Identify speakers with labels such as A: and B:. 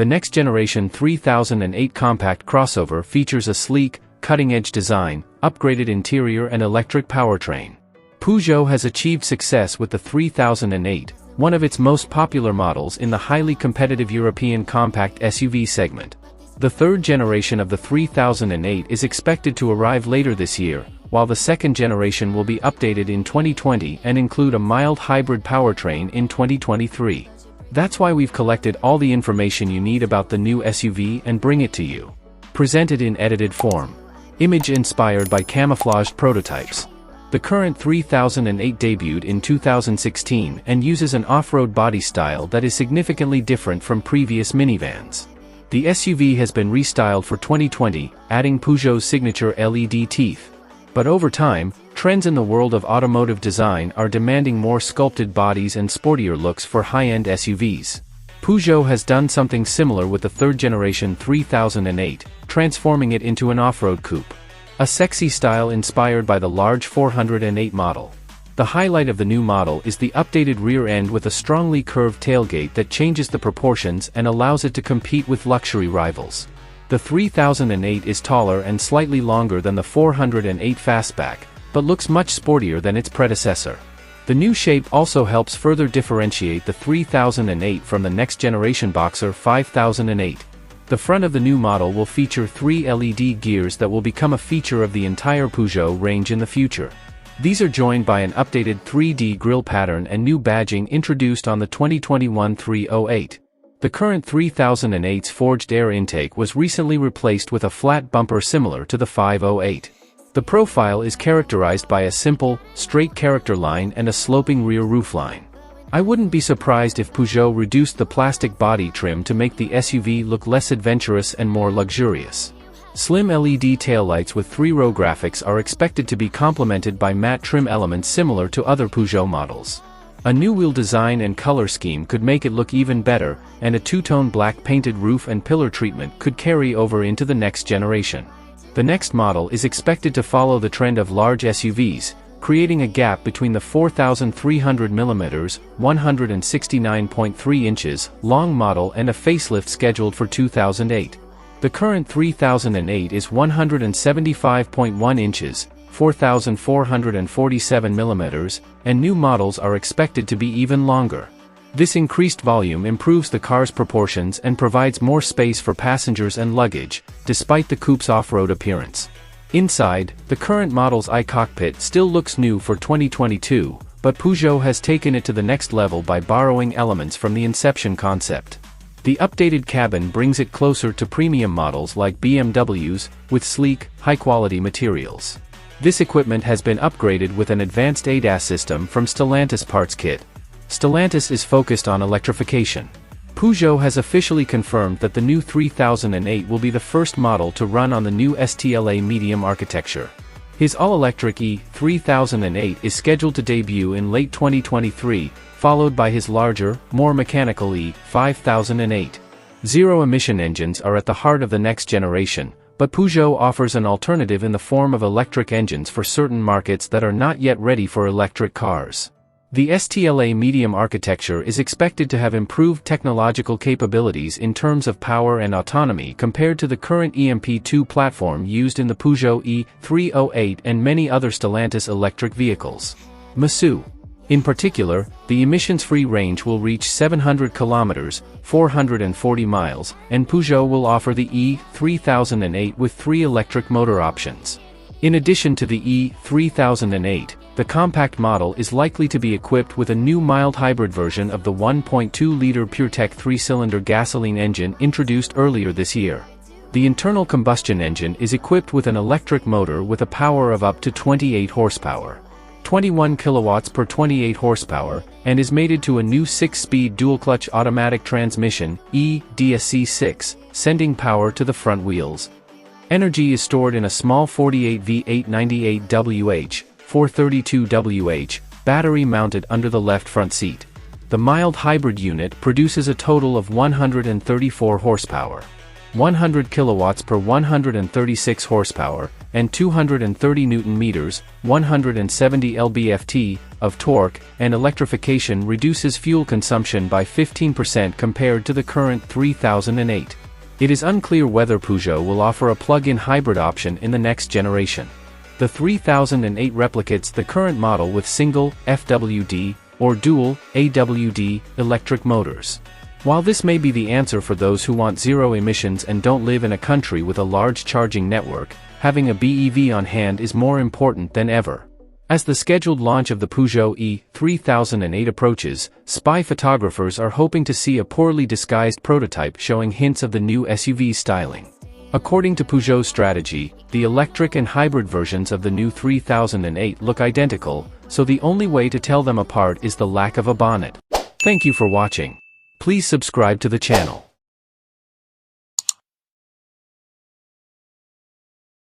A: The next-generation 3008 compact crossover features a sleek, cutting-edge design, upgraded interior and electric powertrain. Peugeot has achieved success with the 3008, one of its most popular models in the highly competitive European compact SUV segment. The third generation of the 3008 is expected to arrive later this year, while the second generation will be updated in 2020 and include a mild hybrid powertrain in 2023. That's why we've collected all the information you need about the new SUV and bring it to you. Presented in edited form. Image inspired by camouflaged prototypes. The current 3008 debuted in 2016 and uses an off-road body style that is significantly different from previous minivans. The SUV has been restyled for 2020, adding Peugeot's signature LED teeth. But over time, trends in the world of automotive design are demanding more sculpted bodies and sportier looks for high-end SUVs. Peugeot has done something similar with the third-generation 3008, transforming it into an off-road coupe. A sexy style inspired by the large 408 model. The highlight of the new model is the updated rear end with a strongly curved tailgate that changes the proportions and allows it to compete with luxury rivals. The 3008 is taller and slightly longer than the 408 fastback, but looks much sportier than its predecessor. The new shape also helps further differentiate the 3008 from the next-generation Boxer 5008. The front of the new model will feature 3 LED gears that will become a feature of the entire Peugeot range in the future. These are joined by an updated 3D grille pattern and new badging introduced on the 2021 308. The current 3008's forged air intake was recently replaced with a flat bumper similar to the 508. The profile is characterized by a simple, straight character line and a sloping rear roofline. I wouldn't be surprised if Peugeot reduced the plastic body trim to make the SUV look less adventurous and more luxurious. Slim LED taillights with 3-row graphics are expected to be complemented by matte trim elements similar to other Peugeot models. A new wheel design and color scheme could make it look even better, and a two-tone black painted roof and pillar treatment could carry over into the next generation. The next model is expected to follow the trend of large SUVs, creating a gap between the 4,300mm, 169.3 inches, long model and a facelift scheduled for 2008. The current 3008 is 175.1 inches, 4,447mm, and new models are expected to be even longer. This increased volume improves the car's proportions and provides more space for passengers and luggage, despite the coupe's off-road appearance. Inside, the current model's iCockpit still looks new for 2022, but Peugeot has taken it to the next level by borrowing elements from the Inception concept. The updated cabin brings it closer to premium models like BMW's, with sleek, high-quality materials. This equipment has been upgraded with an advanced ADAS system from Stellantis Parts Kit. Stellantis is focused on electrification. Peugeot has officially confirmed that the new 3008 will be the first model to run on the new STLA Medium architecture. His all-electric E3008 is scheduled to debut in late 2023, followed by his larger, more mechanical E5008. Zero-emission engines are at the heart of the next generation, but Peugeot offers an alternative in the form of electric engines for certain markets that are not yet ready for electric cars. The STLA Medium architecture is expected to have improved technological capabilities in terms of power and autonomy compared to the current EMP2 platform used in the Peugeot E308 and many other Stellantis electric vehicles. Masu. In particular, the emissions-free range will reach 700 kilometers, 440 miles, and Peugeot will offer the E3008 with 3 electric motor options. In addition to the E3008, the compact model is likely to be equipped with a new mild hybrid version of the 1.2-liter PureTech 3-cylinder gasoline engine introduced earlier this year. The internal combustion engine is equipped with an electric motor with a power of up to 28 horsepower. 21 kilowatts per 28 horsepower, and is mated to a new 6-speed dual-clutch automatic transmission, DSC6, sending power to the front wheels. Energy is stored in a small 48 V8 98 Wh, 432 Wh, battery mounted under the left front seat. The mild hybrid unit produces a total of 134 horsepower. 100 kilowatts per 136 horsepower, and 230 Nm, 170 lb-ft, of torque, and electrification reduces fuel consumption by 15% compared to the current 3008. It is unclear whether Peugeot will offer a plug-in hybrid option in the next generation. The 3008 replicates the current model with single, FWD, or dual, AWD, electric motors. While this may be the answer for those who want zero emissions and don't live in a country with a large charging network, having a BEV on hand is more important than ever. As the scheduled launch of the Peugeot E3008 approaches, spy photographers are hoping to see a poorly disguised prototype showing hints of the new SUV styling. According to Peugeot's strategy, the electric and hybrid versions of the new 3008 look identical, so the only way to tell them apart is the lack of a bonnet. Thank you for watching. Please subscribe to the channel.